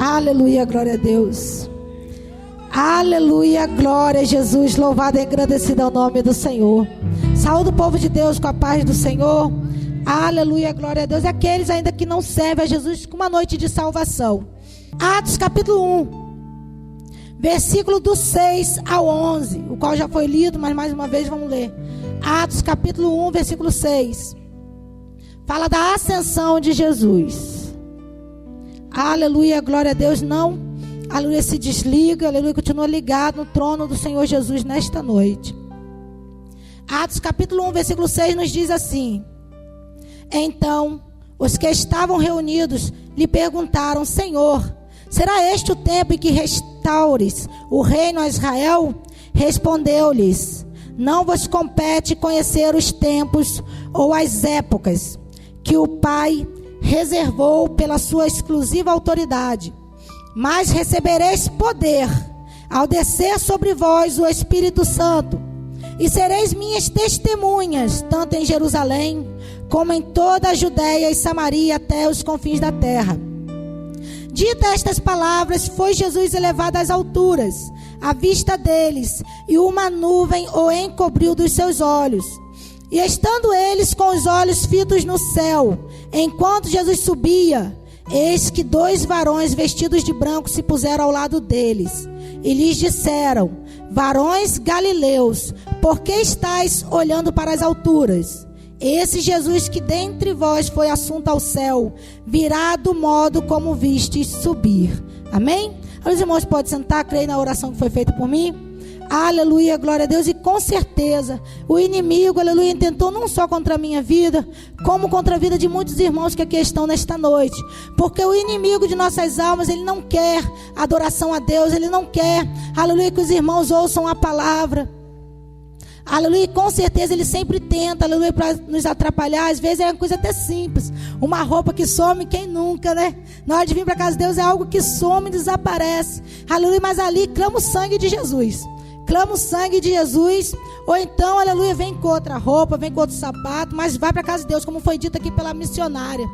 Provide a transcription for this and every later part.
Aleluia, glória a Deus. Aleluia, glória a Jesus. Louvado e agradecido ao nome do Senhor. Saúde o povo de Deus com a paz do Senhor. Aleluia, glória a Deus. E aqueles ainda que não servem a Jesus com uma noite de salvação. Atos capítulo 1. Versículo do 6 ao 11. O qual já foi lido, mas mais uma vez vamos ler. Atos capítulo 1, versículo 6. Fala da ascensão de Jesus. Aleluia, glória a Deus. Não, aleluia, se desliga. Aleluia, continua ligado no trono do Senhor Jesus nesta noite. Atos capítulo 1, versículo 6 nos diz assim: Então, os que estavam reunidos lhe perguntaram: Senhor, será este o tempo em que restaures o reino a Israel? Respondeu-lhes: Não vos compete conhecer os tempos ou as épocas que o Pai reservou pela sua exclusiva autoridade, mas recebereis poder ao descer sobre vós o Espírito Santo, e sereis minhas testemunhas, tanto em Jerusalém, como em toda a Judeia e Samaria, até os confins da terra. Dita estas palavras, foi Jesus elevado às alturas, à vista deles, e uma nuvem o encobriu dos seus olhos. E estando eles com os olhos fitos no céu, enquanto Jesus subia, eis que 2 varões vestidos de branco se puseram ao lado deles, e lhes disseram: Varões galileus, por que estáis olhando para as alturas? Esse Jesus que dentre vós foi assunto ao céu, virá do modo como vistes subir. Amém? Os irmãos podem sentar, creio na oração que foi feita por mim. Aleluia, glória a Deus. E com certeza o inimigo, aleluia, intentou não só contra a minha vida, como contra a vida de muitos irmãos que aqui estão nesta noite. Porque o inimigo de nossas almas, ele não quer adoração a Deus, ele não quer, aleluia, que os irmãos ouçam a palavra. Aleluia, com certeza ele sempre tenta, aleluia, para nos atrapalhar. Às vezes é uma coisa até simples, uma roupa que some, quem nunca, né? Na hora de vir para casa de Deus é algo que some e desaparece. Aleluia, mas ali clama o sangue de Jesus. Clama o sangue de Jesus. Ou então, aleluia, vem com outra roupa, vem com outro sapato, mas vai para casa de Deus, como foi dito aqui pela missionária.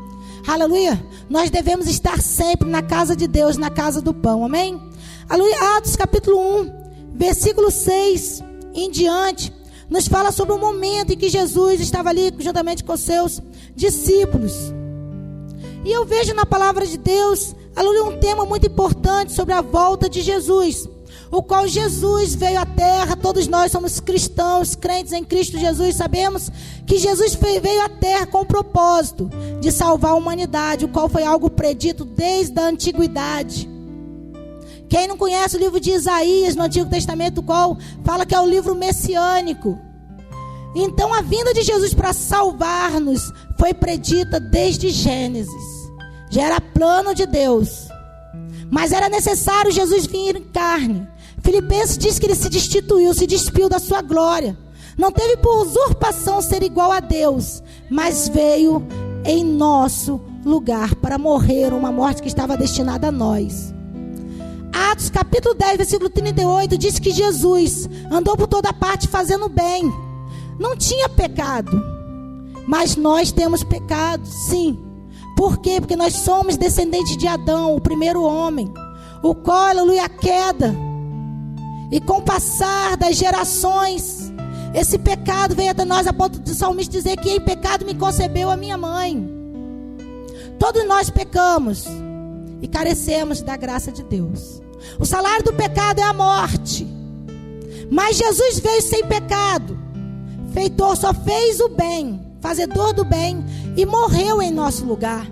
Aleluia, nós devemos estar sempre na casa de Deus, na casa do pão, amém? Aleluia, Atos capítulo 1, versículo 6 em diante, nos fala sobre o momento em que Jesus estava ali juntamente com seus discípulos. E eu vejo na palavra de Deus, aleluia, um tema muito importante sobre a volta de Jesus, o qual Jesus veio à terra. Todos nós somos cristãos, crentes em Cristo Jesus, sabemos que Jesus veio à terra com o propósito de salvar a humanidade, o qual foi algo predito desde a antiguidade. Quem não conhece o livro de Isaías no Antigo Testamento, o qual fala que é o livro messiânico. Então a vinda de Jesus para salvar-nos foi predita desde Gênesis. Já era plano de Deus, mas era necessário Jesus vir em carne. Filipenses diz que ele se destituiu, se despiu da sua glória. Não teve por usurpação ser igual a Deus, mas veio em nosso lugar para morrer uma morte que estava destinada a nós. Atos capítulo 10, versículo 38 diz que Jesus andou por toda parte fazendo bem. Não tinha pecado, mas nós temos pecado, sim. Por quê? Porque nós somos descendentes de Adão, o primeiro homem, o qual, aleluia, a queda. E com o passar das gerações, esse pecado veio até nós, a ponto do salmista dizer que em pecado me concebeu a minha mãe. Todos nós pecamos e carecemos da graça de Deus. O salário do pecado é a morte, mas Jesus veio sem pecado, feitor, só fez o bem, fazedor do bem, e morreu em nosso lugar.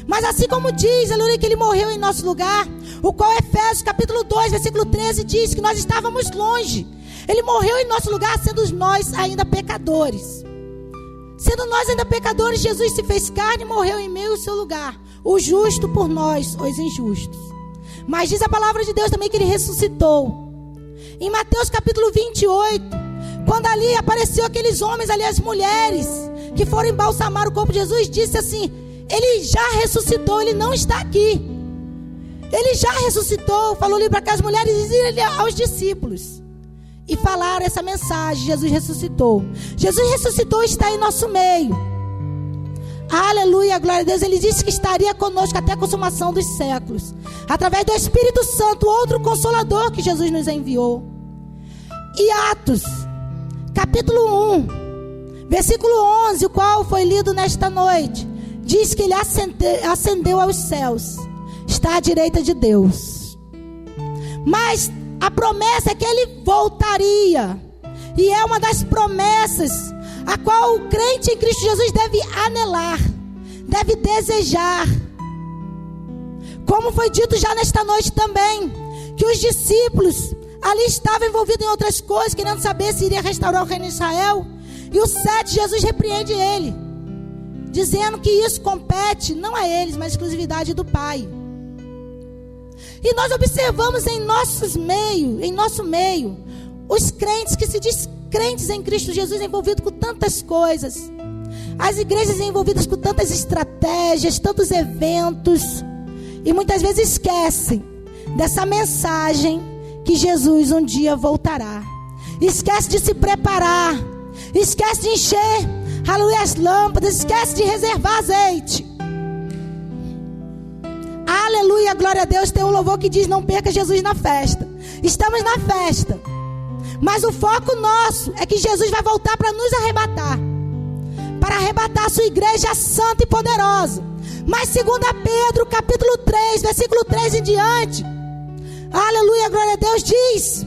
Mas assim como diz, aleluia, que ele morreu em nosso lugar, o qual Efésios capítulo 2, versículo 13 diz que nós estávamos longe. Ele morreu em nosso lugar, sendo nós ainda pecadores. Sendo nós ainda pecadores, Jesus se fez carne e morreu em meu e seu lugar, o justo por nós, os injustos. Mas diz a palavra de Deus também que ele ressuscitou. Em Mateus capítulo 28, quando ali apareceu aqueles homens ali, as mulheres que foram embalsamar o corpo de Jesus, disse assim: ele já ressuscitou, ele não está aqui. Ele já ressuscitou. Falou ali para aquelas mulheres e dizia aos discípulos. E falaram essa mensagem: Jesus ressuscitou. Jesus ressuscitou e está em nosso meio. Aleluia, glória a Deus. Ele disse que estaria conosco até a consumação dos séculos, através do Espírito Santo, outro Consolador que Jesus nos enviou. E Atos, capítulo 1, versículo 11, o qual foi lido nesta noite, diz que ele ascendeu aos céus, está à direita de Deus. Mas a promessa é que ele voltaria, e é uma das promessas a qual o crente em Cristo Jesus deve anelar, deve desejar. Como foi dito já nesta noite também, que os discípulos ali estavam envolvidos em outras coisas, querendo saber se iria restaurar o reino de Israel. E o 7, Jesus repreende ele, dizendo que isso compete não a eles, mas a exclusividade do Pai. E nós observamos em nosso meio, os crentes que se diz crentes em Cristo Jesus, envolvidos com tantas coisas, as igrejas envolvidas com tantas estratégias, tantos eventos, e muitas vezes esquecem dessa mensagem que Jesus um dia voltará. Esquece de se preparar, esquece de encher, aleluia, as lâmpadas, esquece de reservar azeite. Aleluia, glória a Deus. Tem um louvor que diz: não perca Jesus na festa. Estamos na festa, mas o foco nosso é que Jesus vai voltar para nos arrebatar, para arrebatar a sua igreja santa e poderosa. Mas 2 Pedro capítulo 3, versículo 3 em diante, aleluia, glória a Deus, diz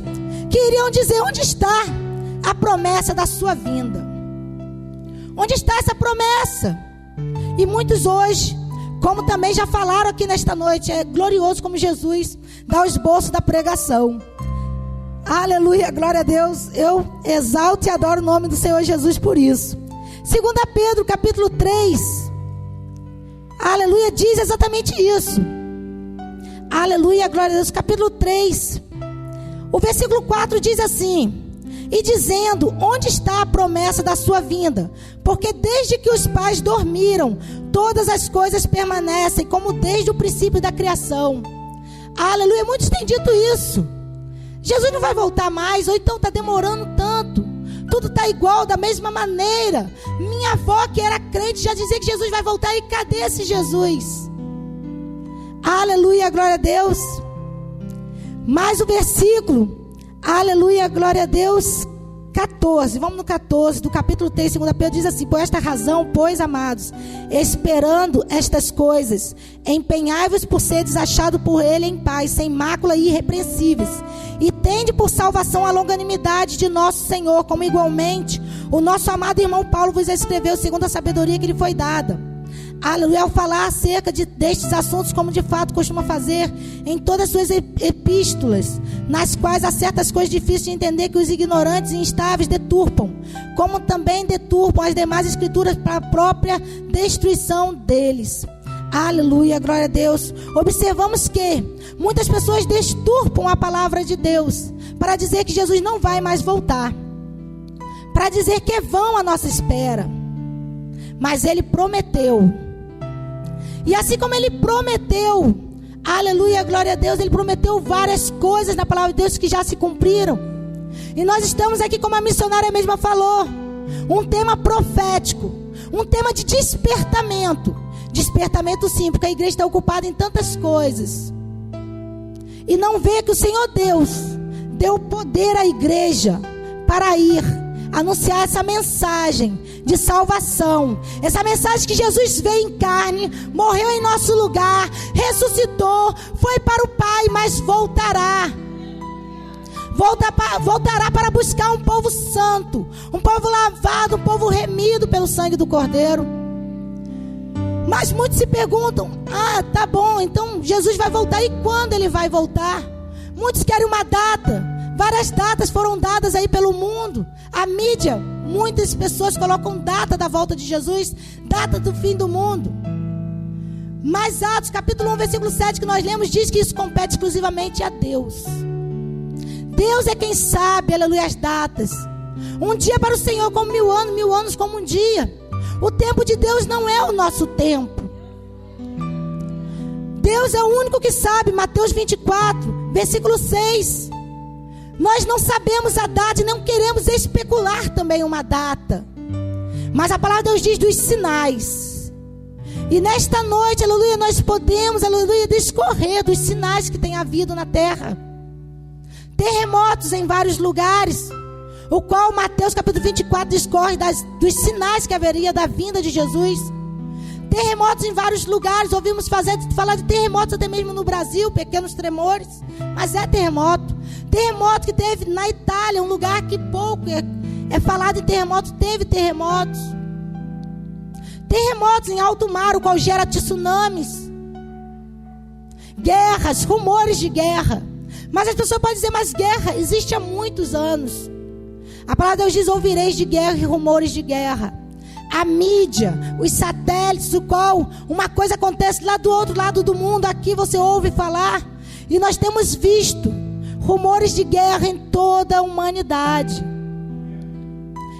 que iriam dizer: onde está a promessa da sua vinda? Onde está essa promessa? E muitos hoje, como também já falaram aqui nesta noite, é glorioso como Jesus dá o esboço da pregação. Aleluia, glória a Deus. Eu exalto e adoro o nome do Senhor Jesus por isso. 2 Pedro capítulo 3, aleluia, diz exatamente isso. Aleluia, glória a Deus. Capítulo 3, o versículo 4 diz assim: e dizendo: onde está a promessa da sua vinda? Porque desde que os pais dormiram, todas as coisas permanecem como desde o princípio da criação. Aleluia, muitos têm dito isso. Jesus não vai voltar mais, ou então está demorando tanto, tudo está igual, da mesma maneira. Minha avó, que era crente, já dizia que Jesus vai voltar, e cadê esse Jesus? Aleluia, glória a Deus. Mais o versículo, aleluia, glória a Deus, 14, vamos no 14 do capítulo 3, 2 Pedro, diz assim: por esta razão, pois, amados, esperando estas coisas, empenhai-vos por seres achados por ele em paz, sem mácula e irrepreensíveis, e tende por salvação a longanimidade de nosso Senhor, como igualmente o nosso amado irmão Paulo vos escreveu, segundo a sabedoria que lhe foi dada. Aleluia, ao falar acerca destes assuntos, como de fato costuma fazer em todas as suas epístolas, nas quais há certas coisas difíceis de entender, que os ignorantes e instáveis deturpam, como também deturpam as demais escrituras para a própria destruição deles. Aleluia, glória a Deus. Observamos que muitas pessoas deturpam a palavra de Deus para dizer que Jesus não vai mais voltar, para dizer que é vão a nossa espera. Mas ele prometeu. E assim como ele prometeu, aleluia, glória a Deus, ele prometeu várias coisas na palavra de Deus que já se cumpriram. E nós estamos aqui, como a missionária mesma falou, um tema profético, um tema de despertamento. Despertamento sim, porque a igreja está ocupada em tantas coisas e não vê que o Senhor Deus deu poder à igreja para ir anunciar essa mensagem de salvação, essa mensagem que Jesus veio em carne, morreu em nosso lugar, ressuscitou, foi para o Pai, mas voltará para buscar um povo santo, um povo lavado, um povo remido pelo sangue do Cordeiro. Mas muitos se perguntam: tá bom, então Jesus vai voltar, e quando ele vai voltar? Muitos querem uma data. Várias datas foram dadas aí pelo mundo, a mídia, muitas pessoas colocam data da volta de Jesus, data do fim do mundo. Mas Atos capítulo 1, versículo 7 que nós lemos, diz que isso compete exclusivamente a Deus. Deus é quem sabe, aleluia, as datas. Um dia para o Senhor como 1000 anos como um dia. O tempo de Deus não é o nosso tempo. Deus é o único que sabe. Mateus 24, versículo 6. Nós não sabemos a data e não queremos especular também uma data. Mas a palavra de Deus diz dos sinais. E nesta noite, aleluia, nós podemos, aleluia, discorrer dos sinais que tem havido na terra. Terremotos em vários lugares, o qual Mateus capítulo 24 discorre dos sinais que haveria da vinda de Jesus. Terremotos em vários lugares, ouvimos falar de terremotos até mesmo no Brasil, pequenos tremores, mas é terremoto. Terremoto que teve na Itália, um lugar que pouco é falado em terremotos, teve terremotos. Terremotos em alto mar, o qual gera tsunamis, guerras, rumores de guerra. Mas as pessoas podem dizer, mas guerra existe há muitos anos. A palavra de Deus diz, ouvireis de guerra e rumores de guerra. A mídia, os satélites, o qual uma coisa acontece lá do outro lado do mundo, aqui você ouve falar. E nós temos visto rumores de guerra em toda a humanidade.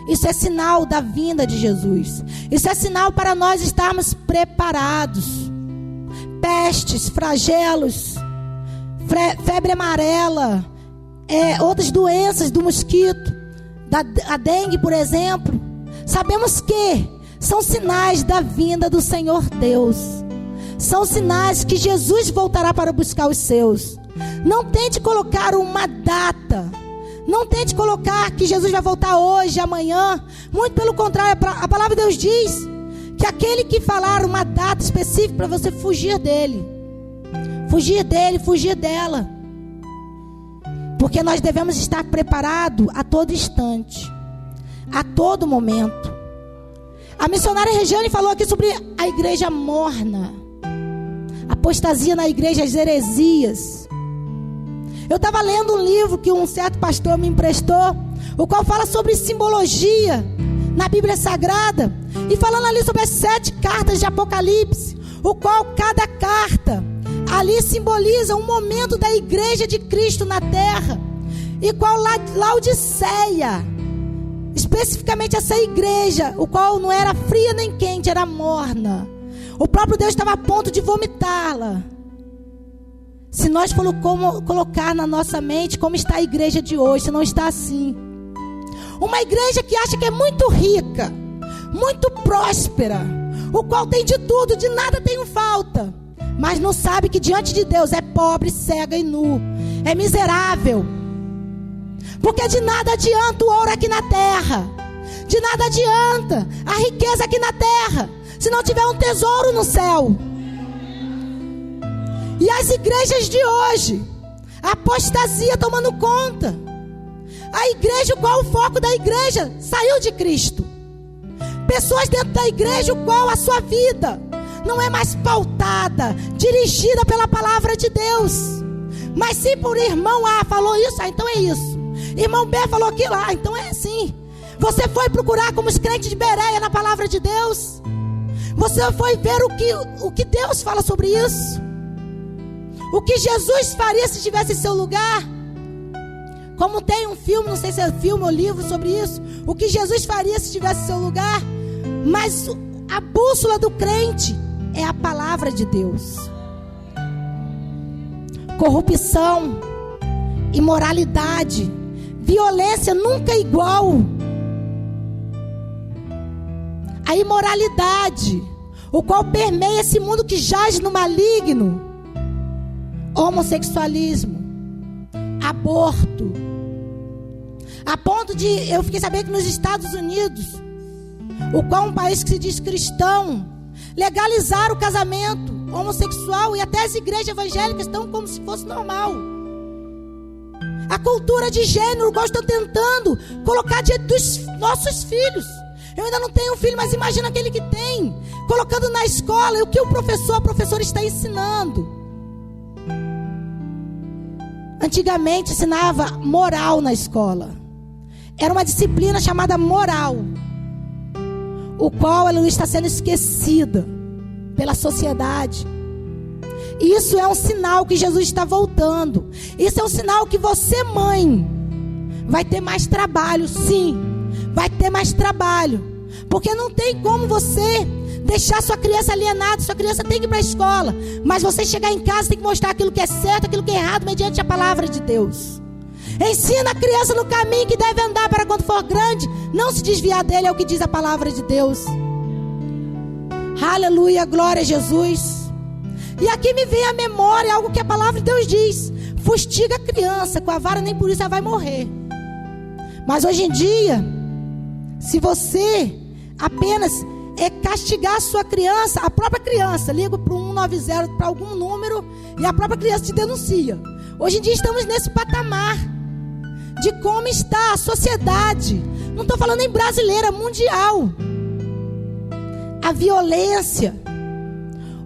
Isso é sinal da vinda de Jesus. Isso é sinal para nós estarmos preparados. Pestes, flagelos, febre amarela, outras doenças do mosquito, a dengue, por exemplo. Sabemos que são sinais da vinda do Senhor Deus. São sinais que Jesus voltará para buscar os seus. Não tente colocar uma data. Não tente colocar que Jesus vai voltar hoje, amanhã. Muito pelo contrário, a palavra de Deus diz que aquele que falar uma data específica para você fugir dele. Fugir dele, fugir dela. Porque nós devemos estar preparados a todo instante. A todo momento. A missionária Regiane falou aqui sobre a igreja morna. Apostasia na igreja, as heresias. Eu estava lendo um livro que um certo pastor me emprestou, o qual fala sobre simbologia na Bíblia Sagrada, e falando ali sobre as 7 cartas de Apocalipse, o qual cada carta ali simboliza um momento da igreja de Cristo na terra, e qual Laodiceia, especificamente essa igreja, o qual não era fria nem quente, era morna. O próprio Deus estava a ponto de vomitá-la. Se nós for colocar na nossa mente como está a igreja de hoje, se não está assim. Uma igreja que acha que é muito rica, muito próspera, o qual tem de tudo, de nada tem falta, mas não sabe que diante de Deus é pobre, cega e nu, é miserável. Porque de nada adianta o ouro aqui na terra, de nada adianta a riqueza aqui na terra, se não tiver um tesouro no céu. E as igrejas de hoje, a apostasia tomando conta. A igreja, qual o foco da igreja? Saiu de Cristo. Pessoas dentro da igreja, o qual a sua vida não é mais pautada, dirigida pela palavra de Deus. Mas se por irmão A falou isso, então é isso. Irmão B falou aquilo, então é assim. Você foi procurar como os crentes de Bereia na palavra de Deus? Você foi ver o que Deus fala sobre isso? O que Jesus faria se estivesse em seu lugar? Como tem um filme, não sei se é filme ou livro sobre isso. O que Jesus faria se estivesse em seu lugar? Mas a bússola do crente é a palavra de Deus. Corrupção, imoralidade, violência nunca é igual. A imoralidade, o qual permeia esse mundo que jaz no maligno. Homossexualismo, aborto, a ponto de, eu fiquei sabendo que nos Estados Unidos, o qual um país que se diz cristão, legalizaram o casamento homossexual, e até as igrejas evangélicas estão como se fosse normal. A cultura de gênero, o qual estão tentando colocar diante dos nossos filhos. Eu ainda não tenho um filho, mas imagina aquele que tem, colocando na escola, e o que a professora está ensinando. Antigamente ensinava moral na escola. Era uma disciplina chamada moral, o qual ela está sendo esquecida pela sociedade. Isso é um sinal que Jesus está voltando. Isso é um sinal que você, mãe, vai ter mais trabalho. Sim, vai ter mais trabalho. Porque não tem como você deixar sua criança alienada. Sua criança tem que ir para a escola, mas você chegar em casa tem que mostrar aquilo que é certo, aquilo que é errado, mediante a palavra de Deus. Ensina a criança no caminho que deve andar, para quando for grande não se desviar dele, é o que diz a palavra de Deus. Aleluia, glória a Jesus. E aqui me vem à memória algo que a palavra de Deus diz: fustiga a criança, com a vara nem por isso ela vai morrer. Mas hoje em dia, se você apenas castigar a sua criança, a própria criança liga para o 190, para algum número, e a própria criança te denuncia. Hoje em dia estamos nesse patamar de como está a sociedade. Não estou falando em brasileira, mundial. A violência,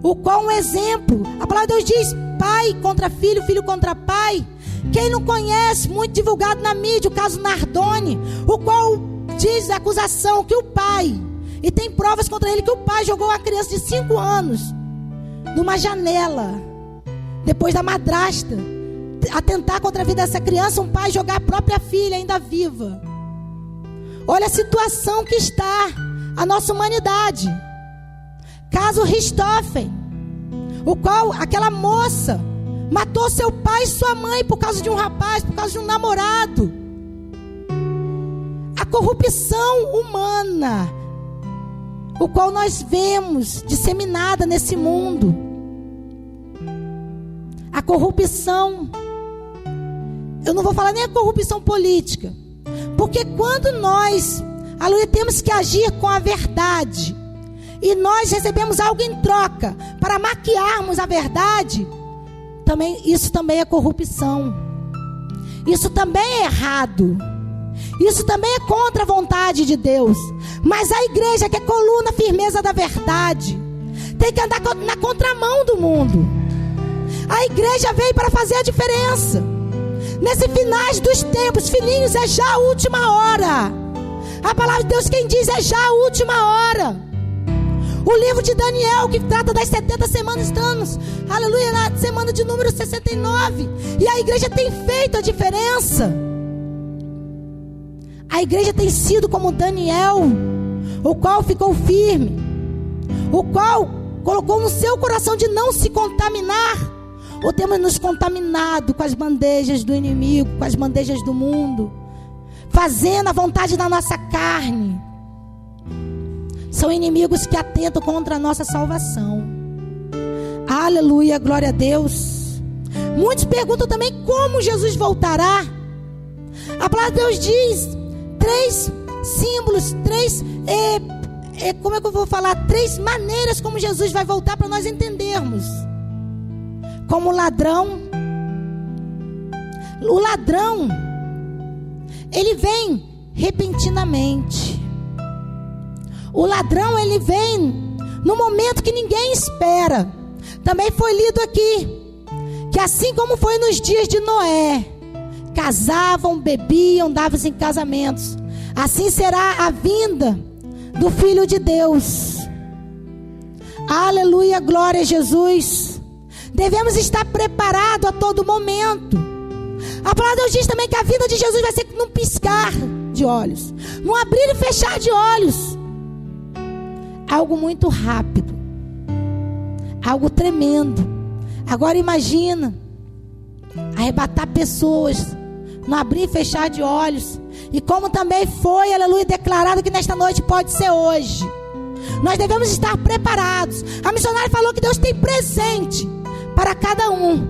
o qual um exemplo, a palavra de Deus diz: pai contra filho, filho contra pai. Quem não conhece, muito divulgado na mídia, o caso Nardoni, o qual diz a acusação que o pai, e tem provas contra ele, que o pai jogou uma criança de 5 anos numa janela, depois da madrasta atentar contra a vida dessa criança, um pai jogar a própria filha ainda viva. Olha a situação que está a nossa humanidade. Caso Richthofen, o qual aquela moça matou seu pai e sua mãe por causa de um rapaz, por causa de um namorado. A corrupção humana, o qual nós vemos disseminada nesse mundo. A corrupção, eu não vou falar nem a corrupção política, porque quando nós, aleluia, temos que agir com a verdade, e nós recebemos algo em troca para maquiarmos a verdade, isso também é corrupção. Isso também é errado. Isso também é contra a vontade de Deus. Mas a igreja, que é coluna, firmeza da verdade, tem que andar na contramão do mundo. A igreja veio para fazer a diferença. Nesse finais dos tempos, filhinhos, é já a última hora. A palavra de Deus quem diz é já a última hora. O livro de Daniel, que trata das 70 semanas, estamos, aleluia, na semana de número 69. E a igreja tem feito a diferença. A igreja tem sido como Daniel, o qual ficou firme, o qual colocou no seu coração de não se contaminar. Ou temos nos contaminado com as bandejas do inimigo, com as bandejas do mundo, fazendo a vontade da nossa carne. São inimigos que atentam contra a nossa salvação. Aleluia, glória a Deus. Muitos perguntam também como Jesus voltará. A palavra de Deus diz 3 símbolos, 3 como é que eu vou falar? 3 maneiras como Jesus vai voltar para nós entendermos. Como ladrão. O ladrão, ele vem repentinamente. O ladrão, ele vem no momento que ninguém espera. Também foi lido aqui que assim como foi nos dias de Noé, casavam, bebiam, davam-se em casamentos, assim será a vinda do Filho de Deus. Aleluia, glória a Jesus. Devemos estar preparados a todo momento. A palavra de Deus diz também que a vida de Jesus vai ser num piscar de olhos, num abrir e fechar de olhos. Algo muito rápido, algo tremendo. Agora imagina arrebatar pessoas no abrir e fechar de olhos. E como também foi, aleluia, declarado que nesta noite pode ser hoje. Nós devemos estar preparados. A missionária falou que Deus tem presente para cada um.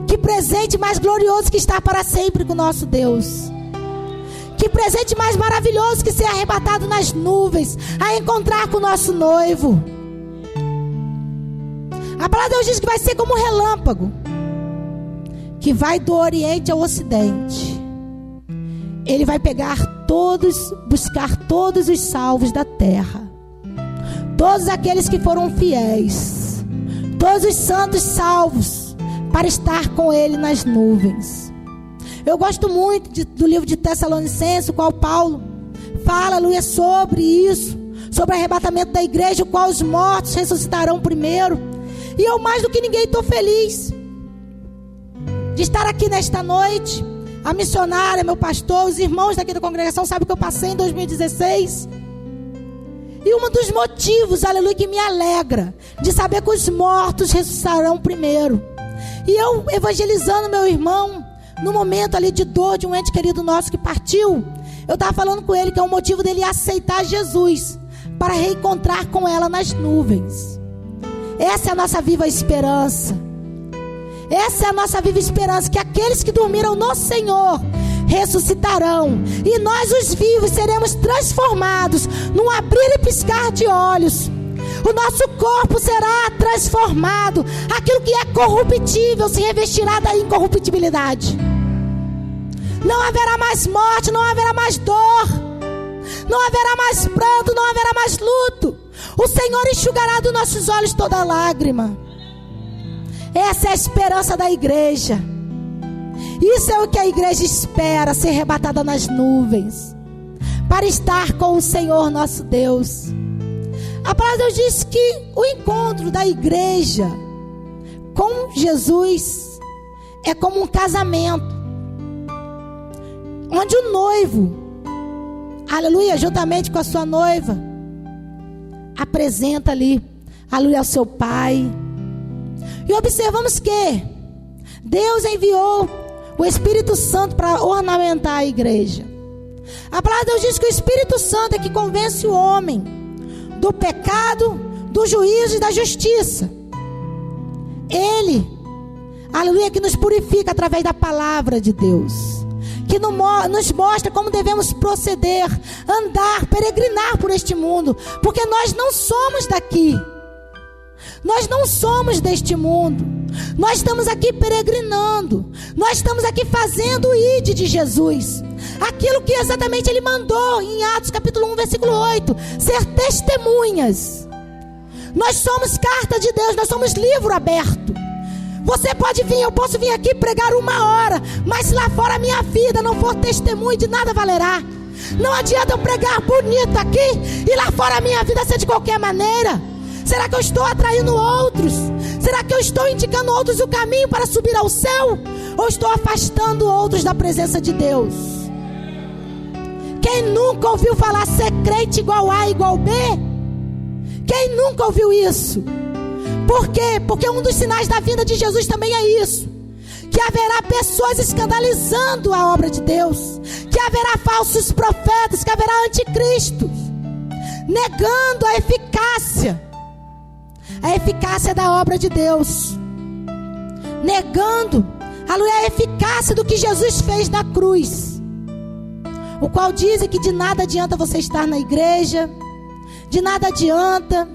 Que presente mais glorioso que estar para sempre com o nosso Deus. Que presente mais maravilhoso que ser arrebatado nas nuvens, a encontrar com o nosso noivo. A palavra de Deus diz que vai ser como um relâmpago, que vai do oriente ao ocidente. Ele vai buscar todos os salvos da terra. Todos aqueles que foram fiéis. Todos os santos salvos, para estar com ele nas nuvens. Eu gosto muito do livro de Tessalonicenses, o qual Paulo fala, aleluia, sobre isso, sobre o arrebatamento da igreja, o qual os mortos ressuscitarão primeiro. E eu mais do que ninguém estou feliz de estar aqui nesta noite. A missionária, meu pastor, os irmãos daqui da congregação sabem o que eu passei em 2016. E um dos motivos, aleluia, que me alegra, de saber que os mortos ressuscitarão primeiro. E eu evangelizando meu irmão, no momento ali de dor de um ente querido nosso que partiu, eu estava falando com ele que é o motivo dele aceitar Jesus, para reencontrar com ela nas nuvens. Essa é a nossa viva esperança. Essa é a nossa viva esperança, que aqueles que dormiram no Senhor ressuscitarão, e nós os vivos seremos transformados num abrir e piscar de olhos. O nosso corpo será transformado. Aquilo que é corruptível se revestirá da incorruptibilidade. Não haverá mais morte, não haverá mais dor, não haverá mais pranto, não haverá mais luto. O Senhor enxugará dos nossos olhos toda lágrima. Essa é a esperança da igreja. Isso é o que a igreja espera, ser arrebatada nas nuvens, para estar com o Senhor nosso Deus. A palavra de Deus diz que o encontro da igreja com Jesus é como um casamento, onde o noivo, aleluia, juntamente com a sua noiva, apresenta ali, aleluia, ao seu pai. E observamos que Deus enviou o Espírito Santo para ornamentar a igreja. A palavra de Deus diz que o Espírito Santo é que convence o homem do pecado, do juízo e da justiça. Ele, aleluia, que nos purifica através da palavra de Deus, que nos mostra como devemos proceder, andar, peregrinar por este mundo, porque nós não somos daqui, nós não somos deste mundo, nós estamos aqui peregrinando, nós estamos aqui fazendo o ide de Jesus, aquilo que exatamente Ele mandou em Atos capítulo 1, versículo 8, ser testemunhas. Nós somos carta de Deus, nós somos livro aberto. Você pode vir, eu posso vir aqui pregar 1 hora, mas se lá fora a minha vida não for testemunho, de nada valerá. Não adianta eu pregar bonito aqui e lá fora a minha vida ser de qualquer maneira. Será que eu estou atraindo outros? Será que eu estou indicando outros o caminho para subir ao céu? Ou estou afastando outros da presença de Deus? Quem nunca ouviu falar ser crente igual A igual B? Quem nunca ouviu isso? Por quê? Porque um dos sinais da vinda de Jesus também é isso, que haverá pessoas escandalizando a obra de Deus, que haverá falsos profetas, que haverá anticristos, negando a eficácia da obra de Deus, negando a eficácia do que Jesus fez na cruz, o qual dizem que de nada adianta você estar na igreja, de nada adianta.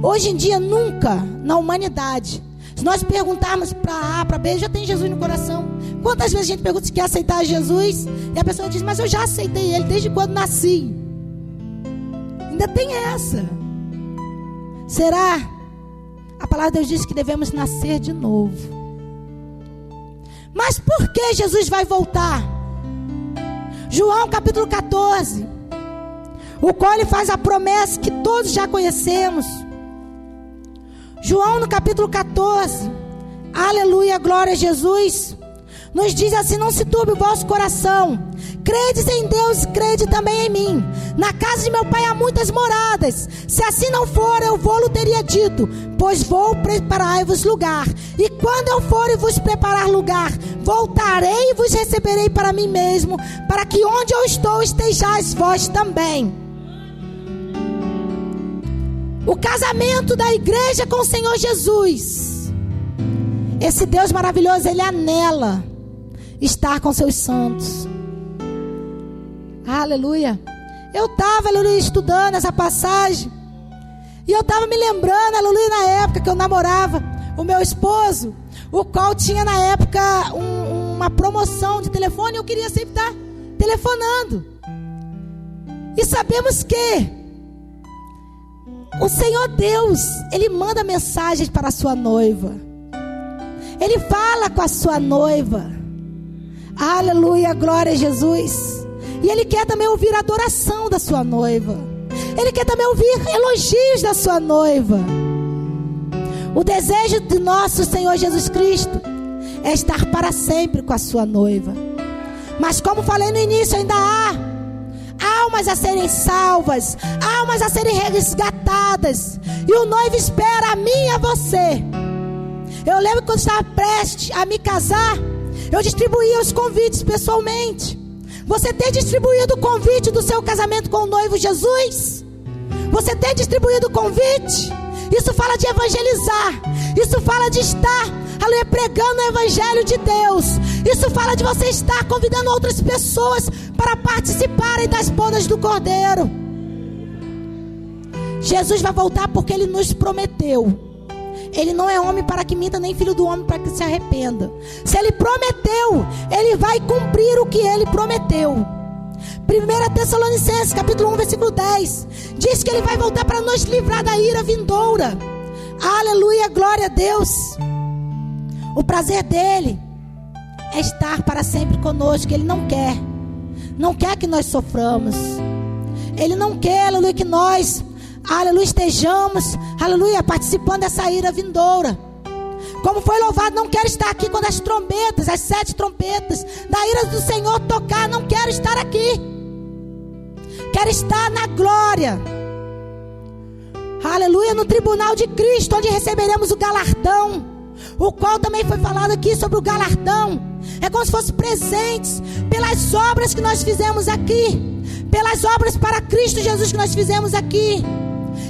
Hoje em dia, nunca na humanidade, se nós perguntarmos para A, para B, já tem Jesus no coração. Quantas vezes a gente pergunta se quer aceitar Jesus e a pessoa diz, mas eu já aceitei Ele desde quando nasci. Ainda tem essa. Será? A palavra de Deus diz que devemos nascer de novo. Mas por que Jesus vai voltar? João capítulo 14, o qual ele faz a promessa que todos já conhecemos. João no capítulo 14, aleluia, glória a Jesus, nos diz assim: não se turbe o vosso coração, credes em Deus, crede também em mim. Na casa de meu pai há muitas moradas, se assim não for, eu vou-lo teria dito, pois vou preparar-vos lugar, e quando eu for e vos preparar lugar, voltarei e vos receberei para mim mesmo, para que onde eu estou estejais vós também. O casamento da igreja com o Senhor Jesus, esse Deus maravilhoso, Ele anela estar com seus santos. Aleluia. Eu estava, aleluia, estudando essa passagem, e eu estava me lembrando, aleluia, na época que eu namorava o meu esposo, o qual tinha na época uma promoção de telefone, e eu queria sempre estar telefonando. E sabemos que o Senhor Deus, Ele manda mensagens para a sua noiva. Ele fala com a sua noiva. Aleluia, glória a Jesus. E Ele quer também ouvir a adoração da sua noiva. Ele quer também ouvir elogios da sua noiva. O desejo de nosso Senhor Jesus Cristo é estar para sempre com a sua noiva. Mas como falei no início, ainda há almas a serem salvas, almas a serem resgatadas, e o noivo espera a mim e a você. Eu lembro que quando estava prestes a me casar, eu distribuía os convites pessoalmente. Você tem distribuído o convite do seu casamento com o noivo Jesus? Você tem distribuído o convite? Isso fala de evangelizar. Isso fala de estar, aleluia, pregando o evangelho de Deus. Isso fala de você estar convidando outras pessoas para participarem das bodas do Cordeiro. Jesus vai voltar porque Ele nos prometeu. Ele não é homem para que minta, nem filho do homem para que se arrependa. Se Ele prometeu, Ele vai cumprir o que Ele prometeu. 1 Tessalonicenses capítulo 1 versículo 10 diz que Ele vai voltar para nos livrar da ira vindoura. Aleluia, glória a Deus. O prazer dEle é estar para sempre conosco. Ele não quer que nós soframos. Ele não quer, aleluia, que nós, aleluia, estejamos, aleluia, participando dessa ira vindoura. Como foi louvado, não quero estar aqui quando as trombetas, as 7 trombetas da ira do Senhor tocar. Não quero estar aqui. Quero estar na glória, aleluia, no tribunal de Cristo, onde receberemos o galardão, o qual também foi falado aqui sobre o galardão. É como se fosse presentes pelas obras que nós fizemos aqui, pelas obras para Cristo Jesus que nós fizemos aqui.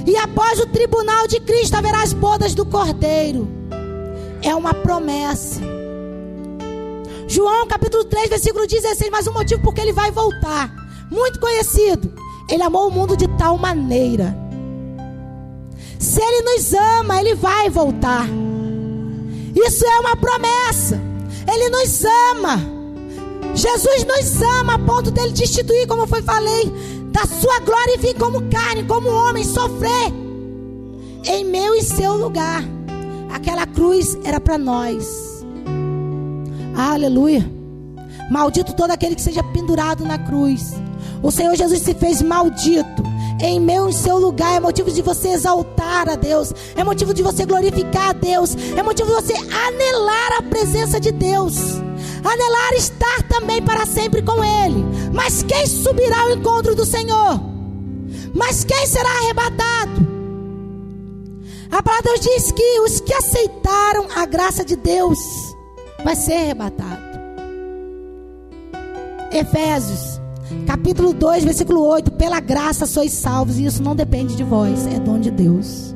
E após o tribunal de Cristo haverá as bodas do Cordeiro. É uma promessa. João capítulo 3 versículo 16. Mas o motivo porque Ele vai voltar, muito conhecido: Ele amou o mundo de tal maneira. Se Ele nos ama, Ele vai voltar. Isso é uma promessa. Ele nos ama. Jesus nos ama a ponto dele destituir, como eu falei, da sua glória e vir como carne, como homem, sofrer em meu e seu lugar. Aquela cruz era para nós. Aleluia. Maldito todo aquele que seja pendurado na cruz. O Senhor Jesus se fez maldito em meu e seu lugar. É motivo de você exaltar a Deus. É motivo de você glorificar a Deus. É motivo de você anelar a presença de Deus. Anelar estar também para sempre com Ele. Mas quem subirá ao encontro do Senhor? Mas quem será arrebatado? A palavra de Deus diz que os que aceitaram a graça de Deus vai ser arrebatado. Efésios capítulo 2 versículo 8. Pela graça sois salvos, e isso não depende de vós, é dom de Deus.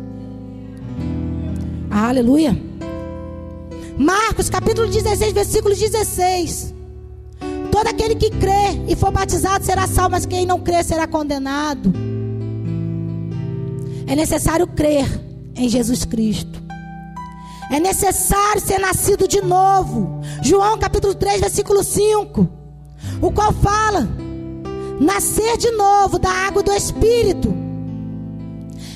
Aleluia. Marcos capítulo 16 versículo 16. Todo aquele que crê e for batizado será salvo, mas quem não crê será condenado. É necessário crer em Jesus Cristo. É necessário ser nascido de novo. João capítulo 3 versículo 5, o qual fala: nascer de novo da água do Espírito.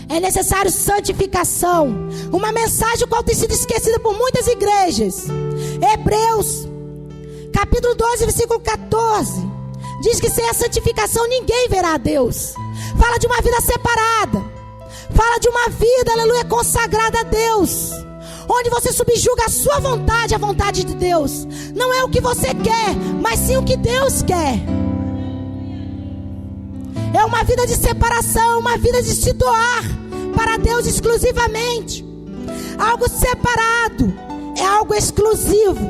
É necessário santificação. Uma mensagem qual tem sido esquecida por muitas igrejas. Hebreus capítulo 12 versículo 14 diz que sem a santificação ninguém verá a Deus. Fala de uma vida separada. Fala de uma vida, aleluia, consagrada a Deus, onde você subjuga a sua vontade à vontade de Deus. Não é o que você quer, mas sim o que Deus quer. É uma vida de separação, uma vida de se doar para Deus exclusivamente. Algo separado é algo exclusivo.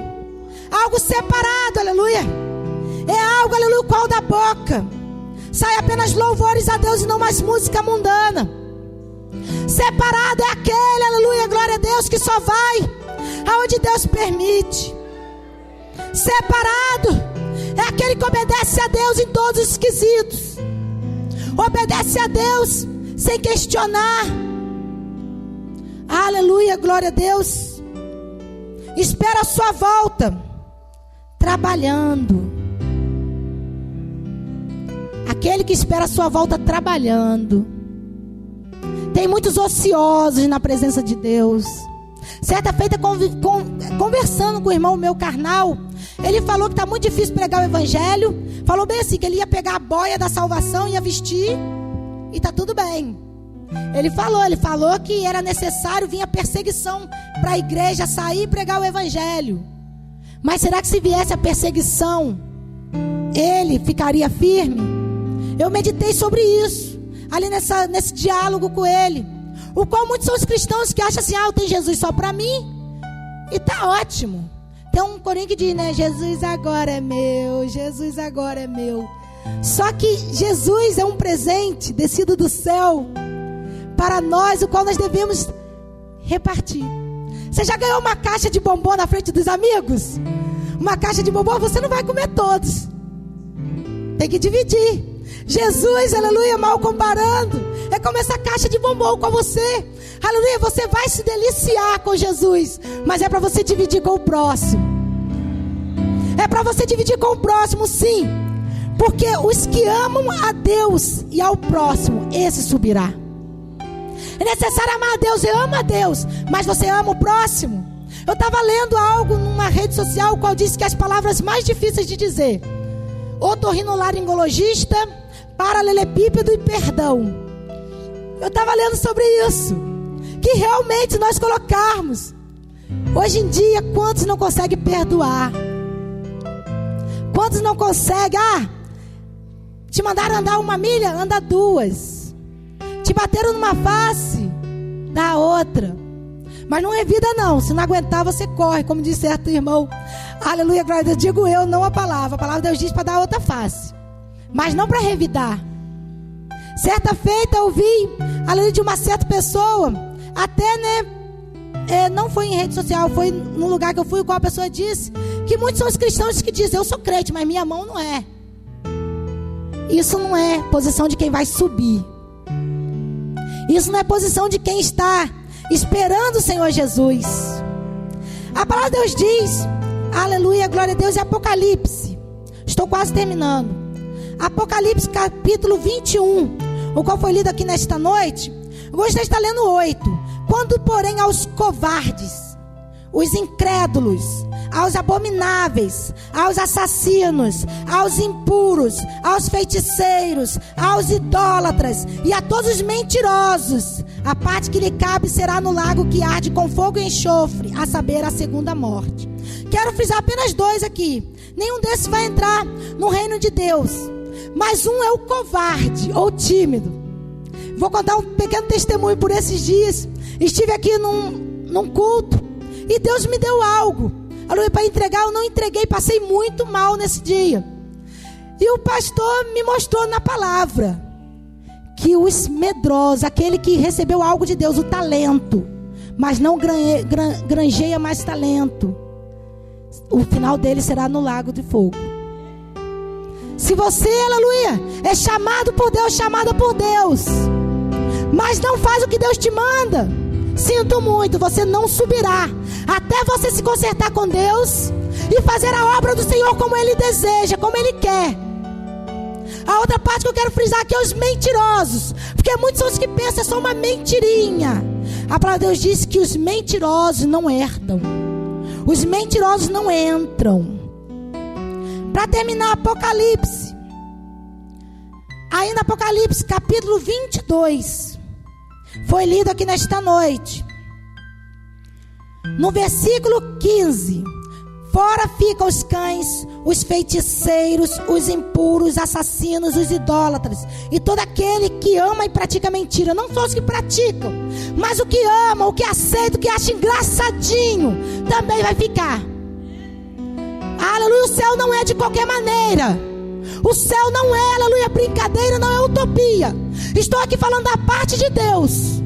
Algo separado, aleluia, é algo, aleluia, qual da boca sai apenas louvores a Deus e não mais música mundana. Separado é aquele, aleluia, glória a Deus, que só vai aonde Deus permite. Separado é aquele que obedece a Deus em todos os quesitos. Obedece a Deus sem questionar. Aleluia, glória a Deus. Espera a sua volta trabalhando. Aquele que espera a sua volta trabalhando. Tem muitos ociosos na presença de Deus. Certa feita, conversando com o irmão meu carnal, ele falou que está muito difícil pregar o evangelho. Falou bem assim, que ele ia pegar a boia da salvação, ia vestir e está tudo bem. Ele falou que era necessário vir a perseguição para a igreja sair e pregar o evangelho. Mas será que se viesse a perseguição, ele ficaria firme? Eu meditei sobre isso ali nesse diálogo com ele. O qual muitos são os cristãos que acham assim: eu tenho Jesus só para mim e tá ótimo. Tem um corinho que diz, né? Jesus agora é meu, Jesus agora é meu. Só que Jesus é um presente descido do céu para nós, o qual nós devemos repartir. Você já ganhou uma caixa de bombom na frente dos amigos? Uma caixa de bombom, você não vai comer todos. Tem que dividir. Jesus, aleluia, mal comparando, é como essa caixa de bombom com você. Aleluia, você vai se deliciar com Jesus, mas é para você dividir com o próximo. É para você dividir com o próximo, sim. Porque os que amam a Deus e ao próximo, esse subirá. É necessário amar a Deus, eu amo a Deus, mas você ama o próximo? Eu estava lendo algo numa rede social, o qual disse que as palavras mais difíceis de dizer: otorrinolaringologista, paralelepípedo e perdão. Eu estava lendo sobre isso, que realmente nós colocarmos. Hoje em dia, quantos não conseguem perdoar? Quantos não conseguem? Te mandaram andar 1 milha, anda 2. Te bateram numa face, dá a outra. Mas não é vida não, se não aguentar você corre, como disse certo irmão. Aleluia, glória a Deus, digo eu, não a palavra de Deus diz para dar outra face, mas não para revidar. Certa feita eu vi, aleluia, de uma certa pessoa, até não foi em rede social, foi num lugar que eu fui, o qual a pessoa disse que muitos são os cristãos que dizem: eu sou crente, mas minha mão não é. Isso não é posição de quem vai subir. Isso não é posição de quem está esperando o Senhor Jesus. A palavra de Deus diz, aleluia, glória a Deus, em Apocalipse, estou quase terminando, Apocalipse capítulo 21, o qual foi lido aqui nesta noite. Eu gostaria de estar lendo 8. Quando porém aos covardes, os incrédulos, aos abomináveis, aos assassinos, aos impuros, aos feiticeiros, aos idólatras e a todos os mentirosos, a parte que lhe cabe será no lago que arde com fogo e enxofre, a saber, a segunda morte. Quero frisar apenas 2 aqui. Nenhum desses vai entrar no reino de Deus, mas um é o covarde ou tímido. Vou contar um pequeno testemunho por esses dias. Estive aqui num culto e Deus me deu algo, aleluia, para entregar. Eu não entreguei, passei muito mal nesse dia. E o pastor me mostrou na palavra que os medrosos, aquele que recebeu algo de Deus, o talento, mas não granjeia mais talento, o final dele será no lago de fogo. Se você, aleluia, é chamado por Deus, chamada por Deus, mas não faz o que Deus te manda, sinto muito, você não subirá até você se consertar com Deus e fazer a obra do Senhor como Ele deseja, como Ele quer. A outra parte que eu quero frisar aqui é os mentirosos, porque muitos são os que pensam é só uma mentirinha. A palavra de Deus diz que os mentirosos não herdam, os mentirosos não entram. Para terminar, Apocalipse, ainda Apocalipse capítulo 22, foi lido aqui nesta noite, no versículo 15: fora ficam os cães, os feiticeiros, os impuros, os assassinos, os idólatras e todo aquele que ama e pratica mentira. Não só os que praticam, mas o que ama, o que aceita, o que acha engraçadinho também vai ficar. Aleluia, o céu não é de qualquer maneira. O céu não é, aleluia, brincadeira, não é utopia. Estou aqui falando da parte de Deus,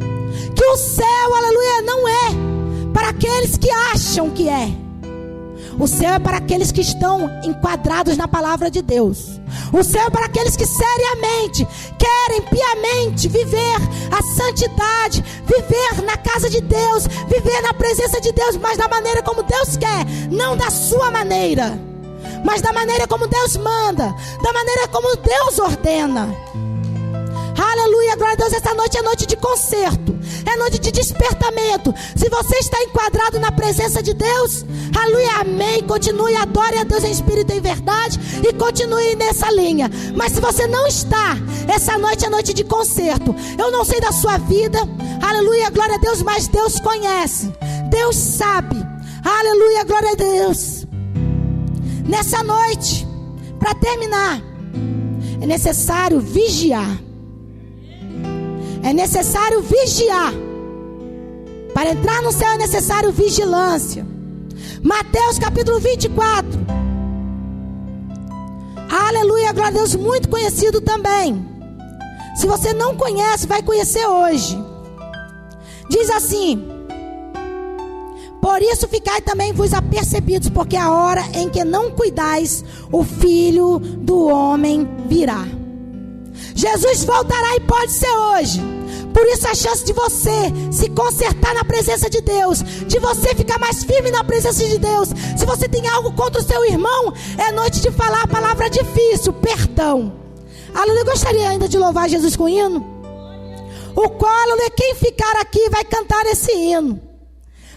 que o céu, aleluia, não é para aqueles que acham que é. O céu é para aqueles que estão enquadrados na palavra de Deus. O céu é para aqueles que seriamente querem piamente viver a santidade, viver na casa de Deus, viver na presença de Deus, mas da maneira como Deus quer, não da sua maneira, mas da maneira como Deus manda, da maneira como Deus ordena. Aleluia, glória a Deus. Essa noite é noite de conserto, é noite de despertamento. Se você está enquadrado na presença de Deus, aleluia, amém, continue, adore a Deus em espírito e em verdade, e continue nessa linha. Mas se você não está, essa noite é noite de conserto. Eu não sei da sua vida, aleluia, glória a Deus, mas Deus conhece, Deus sabe, aleluia, glória a Deus. Nessa noite, para terminar, é necessário vigiar. É necessário vigiar. Para entrar no céu é necessário vigilância. Mateus capítulo 24. Aleluia, glória a Deus, muito conhecido também. Se você não conhece, vai conhecer hoje. Diz assim: por isso ficai também vos apercebidos, porque a hora em que não cuidais, o Filho do Homem virá. Jesus voltará e pode ser hoje. Por isso a chance de você se consertar na presença de Deus, de você ficar mais firme na presença de Deus. Se você tem algo contra o seu irmão, é noite de falar a palavra difícil, perdão. Aleluia. Gostaria ainda de louvar Jesus com hino. O qual, quem ficar aqui vai cantar esse hino.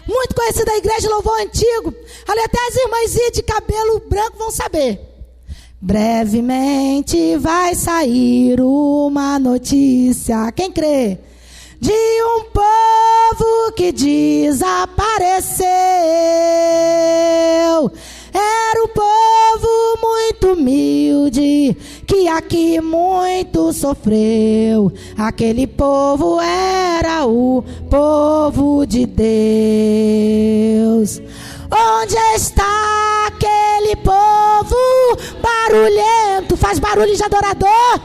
Muito conhecido da igreja, louvor antigo. Aleluia, até as irmãzinhas de cabelo branco vão saber. Brevemente vai sair uma notícia, quem crê? De um povo que desapareceu. Era um povo muito humilde, que aqui muito sofreu. Aquele povo era o povo de Deus. Onde está aquele povo barulhento? Faz barulho de adorador.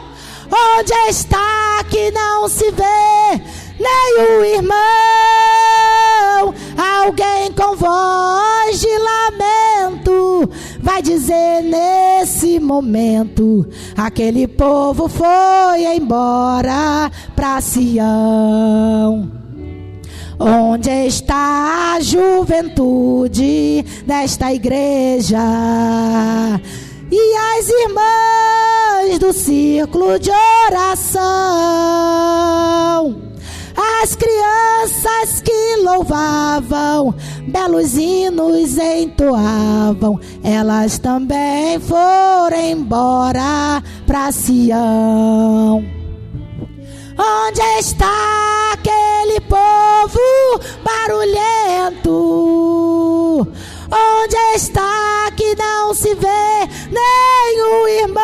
Onde está que não se vê nem o irmão? Alguém com voz de lamento vai dizer nesse momento: aquele povo foi embora pra Sião. Onde está a juventude desta igreja? E as irmãs do círculo de oração? As crianças que louvavam, belos hinos entoavam, elas também foram embora pra Sião. Onde está aquele povo barulhento? Onde está que não se vê nem o irmão?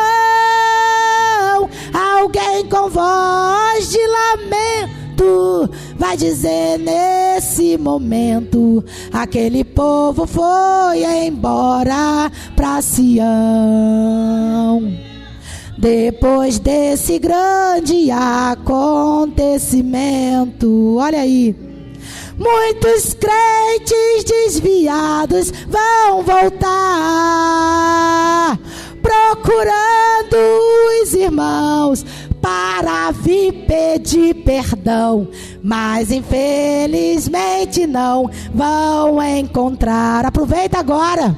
Alguém com voz de lamento vai dizer nesse momento: aquele povo foi embora pra Sião. Depois desse grande acontecimento, olha aí, muitos crentes desviados vão voltar, procurando os irmãos para vir pedir perdão, mas infelizmente não vão encontrar. Aproveita agora.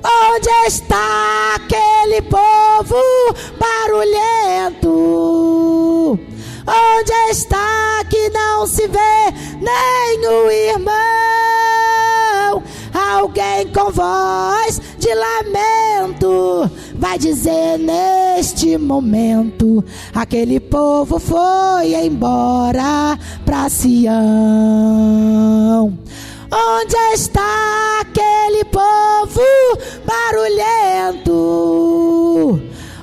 Onde está aquele povo barulhento? Onde está que não se vê nem o irmão? Alguém com voz de lamento vai dizer neste momento: aquele povo foi embora pra Sião. Onde está aquele povo barulhento?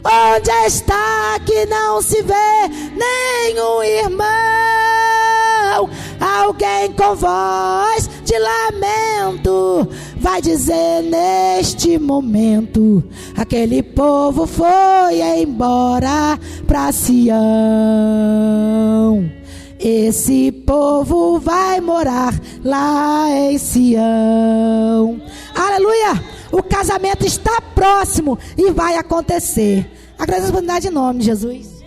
Onde está que não se vê nem um irmão? Alguém com voz de lamento vai dizer neste momento: aquele povo foi embora pra Sião. Esse povo vai morar lá em Sião. Aleluia! O casamento está próximo e vai acontecer. Agradeço a oportunidade em nome de Jesus.